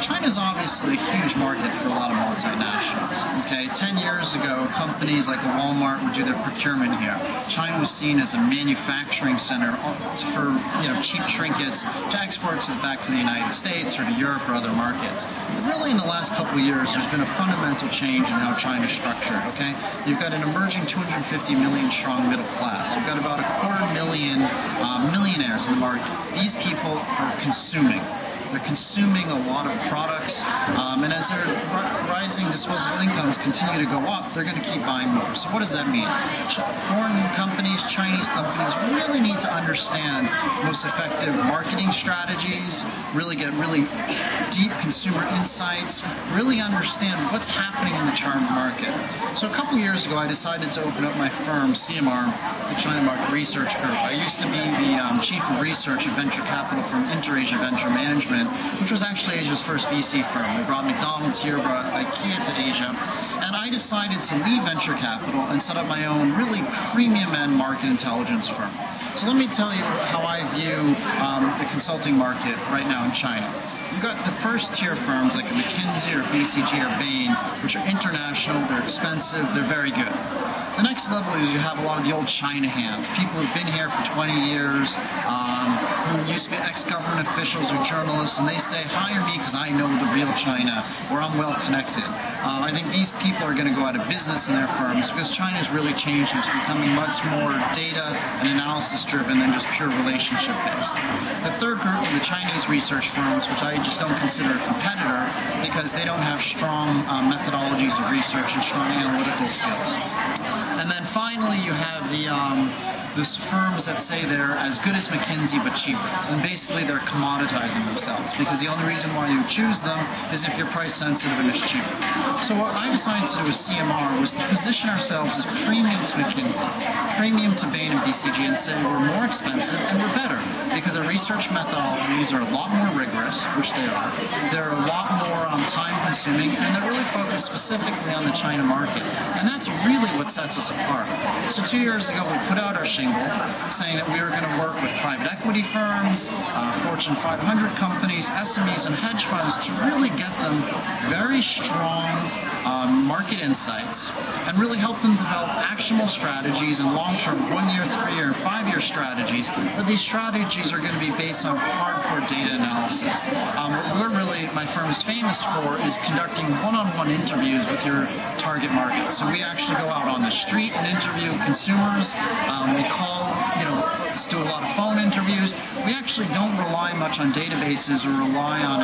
China is obviously a huge market for a lot of multinationals. Okay, 10 years ago, companies like a Walmart would do their procurement here. China was seen as a manufacturing center for cheap trinkets to export back to the United States or to Europe or other markets. But really, in the last couple of years, there's been a fundamental change in how China is structured. Okay, you've got an emerging 250 million strong middle class. You've got about a 250,000 millionaires in the market. These people are consuming. They're consuming a lot of products, and as their rising disposable incomes continue to go up, they're going to keep buying more. So what does that mean? Foreign companies, Chinese companies really need to understand most effective marketing strategies, really get really deep consumer insights, really understand what's happening in the China market. So a couple years ago, I decided to open up my firm, CMR, the China Market Research Group. I used to be the Chief of Research at venture capital firm Inter-Asia Venture Management, which was actually Asia's first VC firm. We brought McDonald's here, brought IKEA to Asia, and I decided to leave venture capital and set up my own really premium end market intelligence firm. So let me tell you how I view the consulting market right now in China. You've got the first tier firms like McKinsey or BCG or Bain, which are international, they're expensive, they're very good. The next level is you have a lot of the old China hands, people who've been here for 20 years, who used to be ex-government officials or journalists, and they say, hire me because I know the real China, or I'm well connected. I think these people are going to go out of business in their firms because China is really changing. It's becoming much more data and analysis driven than just pure relationship based. The third group are the Chinese research firms, which I just don't consider a competitor because they don't have strong methodologies of research and strong analytical skills. And then finally, you have the firms that say they're as good as McKinsey but cheaper. And basically, they're commoditizing themselves because the only reason why you choose them is if you're price sensitive and it's cheaper. So what I decided to do with CMR was to position ourselves as premium to McKinsey, premium to Bain and BCG, and say we're more expensive and we're better because our research methodologies are a lot more rigorous, which they are. They're a lot more time consuming, and they're really focused specifically on the China market. And that's really what sets us apart. So 2 years ago, we put out our shingle saying that we were going to work with private equity firms, Fortune 500 companies, SMEs, and hedge funds to really get them very strong market insights and really help them develop actionable strategies and long-term 1-year, 3-year, and 5-year strategies. But these strategies are going to be based on hardcore data analysis. What my firm is famous for is conducting one-on-one interviews with your target market. So we actually go out on the street and interview consumers. We call, let's do a lot of phone interviews. We actually don't rely much on databases or rely on,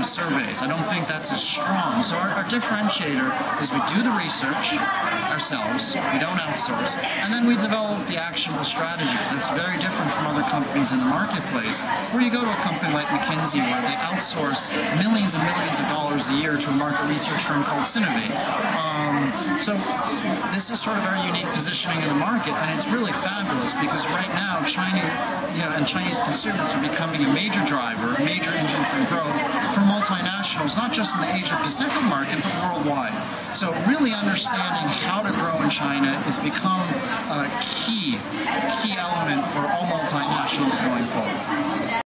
surveys. I don't think that's as strong. So our differentiator is we do the research ourselves, we don't outsource, and then we develop the actionable strategies. That's very different from other companies in the marketplace, where you go to a company like McKinsey where they outsource millions and millions of dollars a year to a market research firm called Synovate. So this is sort of our unique positioning in the market, and it's really fabulous because right now China, and Chinese consumers are becoming a major driver, a major engine for growth for multinationals, not just in the Asia-Pacific market, but worldwide. So really understanding how to grow in China has become a key element for all multinationals going forward.